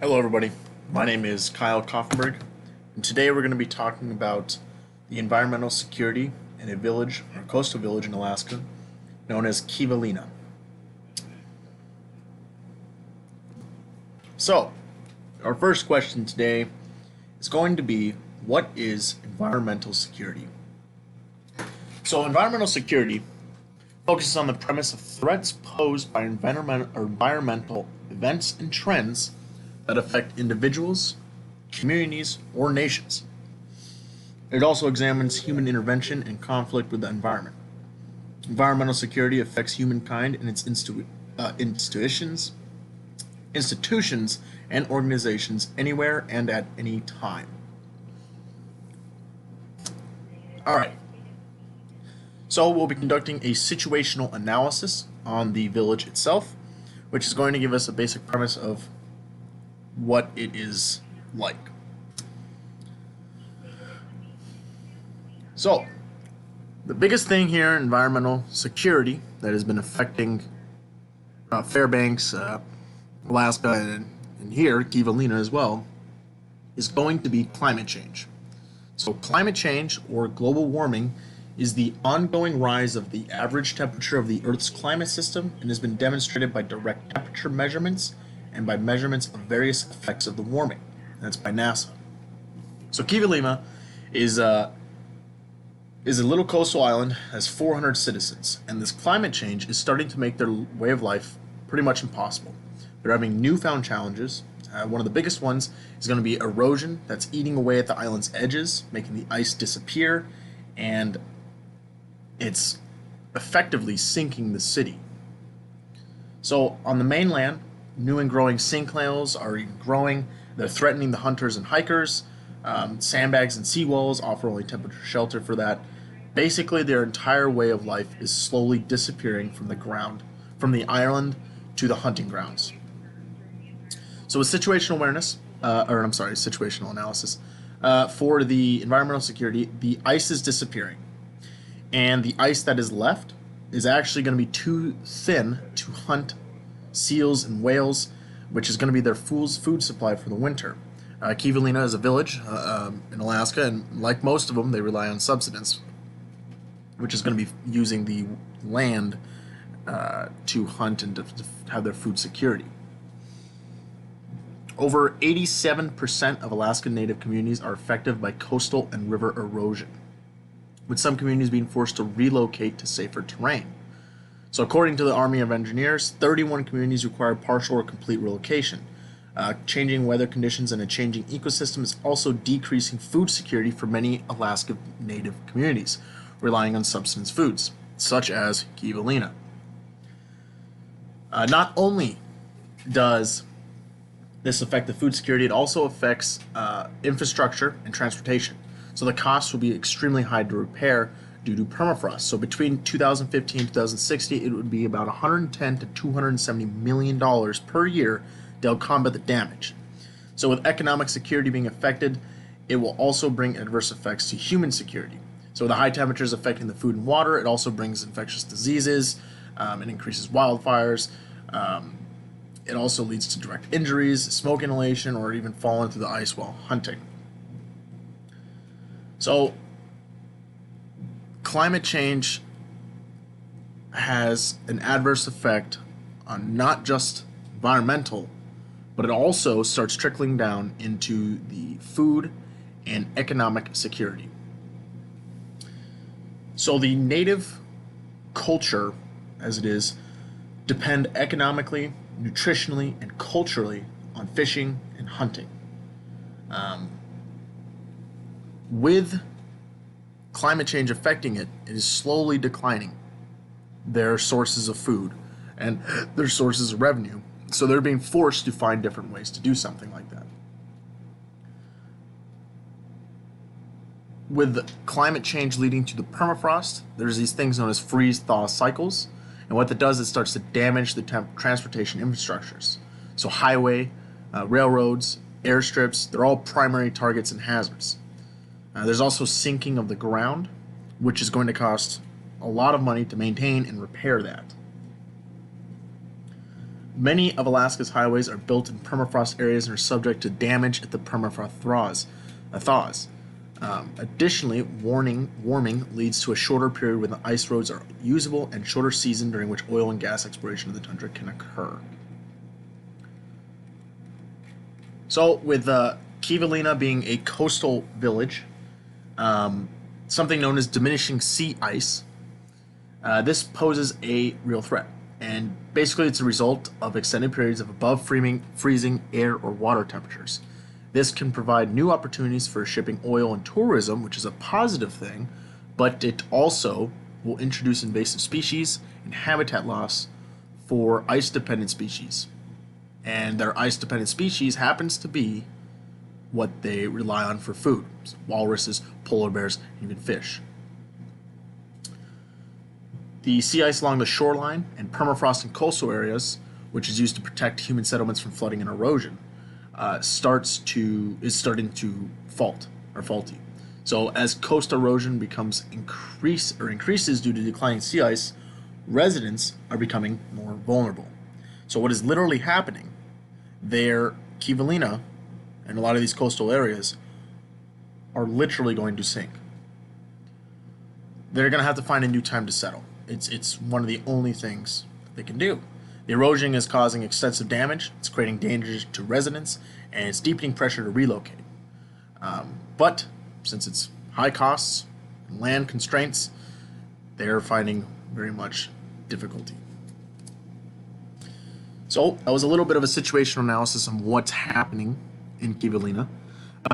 Hello, everybody. My name is Kyle Koffenberg, and today we're going to be talking about the environmental security in a village, or coastal village in Alaska, known as Kivalina. So, our first question today is going to be, what is environmental security? So, environmental security focuses on the premise of threats posed by environmental events and trends that affect individuals, communities, or nations. It also examines human intervention and conflict with the environment. Environmental security affects humankind and its institutions, and organizations anywhere and at any time. All right. So we'll be conducting a situational analysis on the village itself, which is going to give us a basic premise of what it is like. So, the biggest thing here in environmental security that has been affecting Fairbanks, Alaska, and here, Kivalina as well, is going to be climate change. So, climate change, or global warming, is the ongoing rise of the average temperature of the Earth's climate system and has been demonstrated by direct temperature measurements and by measurements of various effects of the warming. That's by NASA. So Kivalina is a little coastal island, has 400 citizens, and this climate change is starting to make their way of life pretty much impossible. They're having newfound challenges. One of the biggest ones is going to be erosion that's eating away at the island's edges, making the ice disappear, and it's effectively sinking the city. So on the mainland, new and growing sinkholes are growing. They're threatening the hunters and hikers. Sandbags and seawalls offer only temperature shelter for that. Basically, their entire way of life is slowly disappearing from the ground, from the island to the hunting grounds. So with situational awareness, situational analysis, for the environmental security, the ice is disappearing. And the ice that is left is actually going to be too thin to hunt seals and whales, which is going to be their food supply for the winter. Kivalina is a village in Alaska, and like most of them, they rely on subsistence, which is going to be using the land to hunt and to have their food security. Over 87% of Alaskan Native communities are affected by coastal and river erosion, with some communities being forced to relocate to safer terrain. So according to the Army of Engineers, 31 communities require partial or complete relocation. Changing weather conditions and a changing ecosystem is also decreasing food security for many Alaska Native communities, relying on subsistence foods, such as Kivalina. Not only does this affect the food security, it also affects infrastructure and transportation. So the costs will be extremely high to repair due to permafrost. So between 2015 and 2060, it would be about $110 to $270 million per year to help combat the damage. So with economic security being affected, it will also bring adverse effects to human security. So with the high temperatures affecting the food and water, it also brings infectious diseases, it increases wildfires, it also leads to direct injuries, smoke inhalation, or even falling through the ice while hunting. So climate change has an adverse effect on not just environmental, but it also starts trickling down into the food and economic security. So the native culture, as it is, depend economically, nutritionally, and culturally on fishing and hunting. With climate change affecting it, it is slowly declining their sources of food and their sources of revenue. So they're being forced to find different ways to do something like that. With climate change leading to the permafrost, there's these things known as freeze-thaw cycles. And what that does is it starts to damage the transportation infrastructures. So highway, railroads, airstrips, they're all primary targets and hazards. There's also sinking of the ground, which is going to cost a lot of money to maintain and repair that. Many of Alaska's highways are built in permafrost areas and are subject to damage if the permafrost thaws. Additionally, warming leads to a shorter period when the ice roads are usable and shorter season during which oil and gas exploration of the tundra can occur. So, with Kivalina being a coastal village, something known as diminishing sea ice, this poses a real threat. And basically, it's a result of extended periods of above freezing air or water temperatures. This can provide new opportunities for shipping oil and tourism, which is a positive thing, but it also will introduce invasive species and habitat loss for ice-dependent species. And their ice-dependent species happens to be what they rely on for food: so walruses, polar bears, and even fish. The sea ice along the shoreline and permafrost in coastal areas, which is used to protect human settlements from flooding and erosion, is starting to faulty. So as coast erosion increases due to declining sea ice, residents are becoming more vulnerable. So what is literally happening there, Kivalina and a lot of these coastal areas are literally going to sink. They're going to have to find a new time to settle. It's one of the only things they can do. The erosion is causing extensive damage, it's creating dangers to residents, and it's deepening pressure to relocate. But since it's high costs and land constraints, they're finding very much difficulty. So that was a little bit of a situational analysis on what's happening in Kivalina.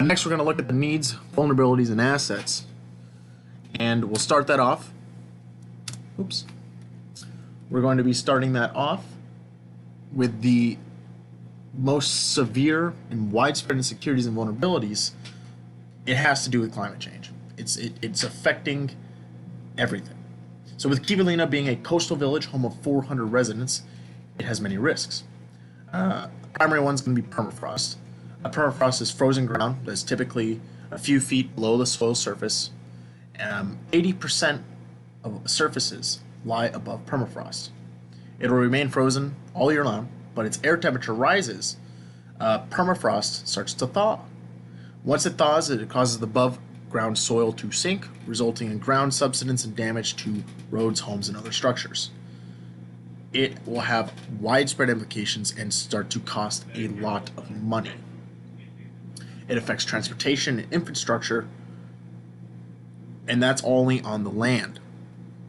Next, we're going to look at the needs, vulnerabilities, and assets. And we'll start that off. We're going to be starting that off with the most severe and widespread insecurities and vulnerabilities. It has to do with climate change. It's affecting everything. So with Kivalina being a coastal village, home of 400 residents, it has many risks. Primary one's going to be permafrost. Permafrost is frozen ground that's typically a few feet below the soil surface. 80% of surfaces lie above permafrost. It will remain frozen all year long, but its air temperature rises, permafrost starts to thaw. Once it thaws, it causes the above ground soil to sink, resulting in ground subsidence and damage to roads, homes, and other structures. It will have widespread implications and start to cost a lot of money. It affects transportation and infrastructure, and that's only on the land.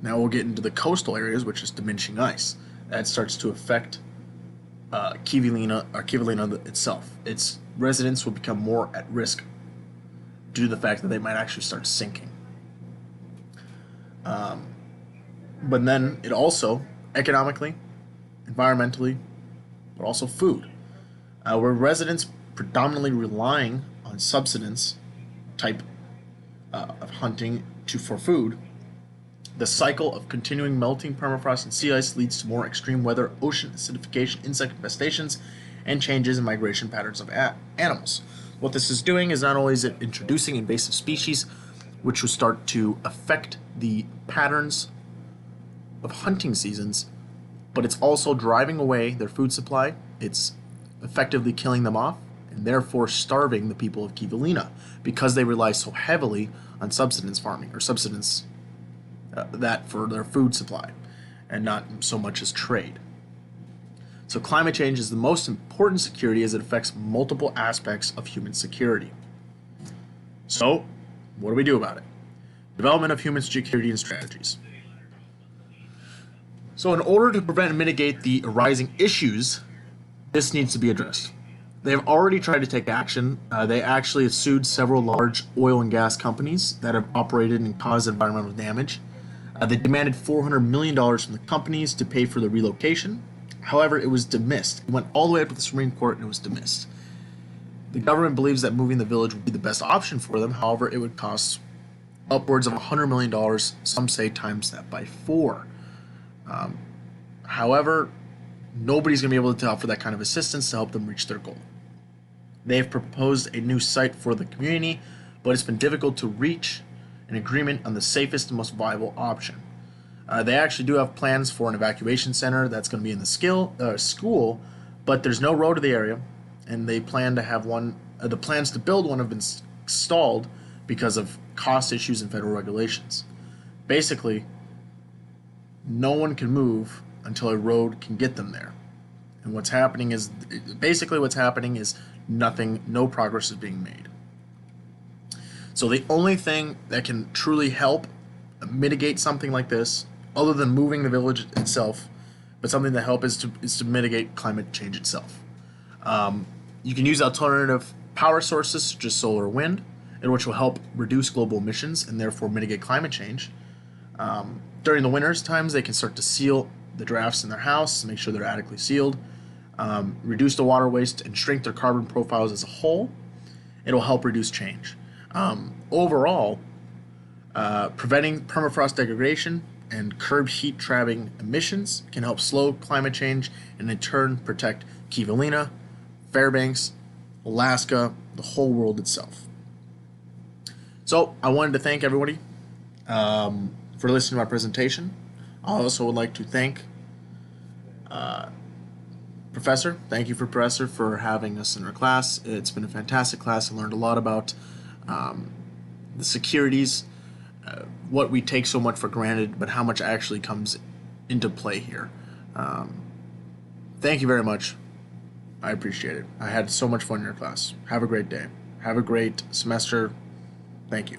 Now we'll get into the coastal areas, which is diminishing ice. That starts to affect Kivalina itself. Its residents will become more at risk due to the fact that they might actually start sinking. But then it also, economically, environmentally, but also food, where residents predominantly relying on subsistence type of hunting for food. The cycle of continuing melting permafrost and sea ice leads to more extreme weather, ocean acidification, insect infestations, and changes in migration patterns of animals. What this is doing is not only is it introducing invasive species, which will start to affect the patterns of hunting seasons, but it's also driving away their food supply. It's effectively killing them off, and therefore starving the people of Kivalina because they rely so heavily on subsistence farming or subsistence that for their food supply and not so much as trade. So climate change is the most important security as it affects multiple aspects of human security. So what do we do about it? Development of human security and strategies. So in order to prevent and mitigate the arising issues, this needs to be addressed. They've already tried to take action. They actually have sued several large oil and gas companies that have operated and caused environmental damage. They demanded $400 million from the companies to pay for the relocation. However, it was dismissed. It went all the way up to the Supreme Court and it was dismissed. The government believes that moving the village would be the best option for them. However, it would cost upwards of $100 million, some say times that by 4. However, nobody's going to be able to offer that kind of assistance to help them reach their goal. They've proposed a new site for the community, but it's been difficult to reach an agreement on the safest and most viable option. They actually do have plans for an evacuation center that's going to be in the school, but there's no road to the area, and they plan to have one. The plans to build one have been stalled because of cost issues and federal regulations. Basically, no one can move until a road can get them there. And what's happening is nothing, no progress is being made. So the only thing that can truly help mitigate something like this, other than moving the village itself, but something that help is to mitigate climate change itself. You can use alternative power sources such as solar or wind, which will help reduce global emissions and therefore mitigate climate change. During the winter's times, they can start to seal the drafts in their house to make sure they're adequately sealed, reduce the water waste, and shrink their carbon profiles as a whole. It'll help reduce change. Overall, preventing permafrost degradation and curb heat trapping emissions can help slow climate change and in turn protect Kivalina, Fairbanks, Alaska, the whole world itself. So I wanted to thank everybody for listening to my presentation. I also would like to thank Professor. Thank you, Professor, for having us in our class. It's been a fantastic class. I learned a lot about the securities, what we take so much for granted, but how much actually comes into play here. Thank you very much. I appreciate it. I had so much fun in your class. Have a great day. Have a great semester. Thank you.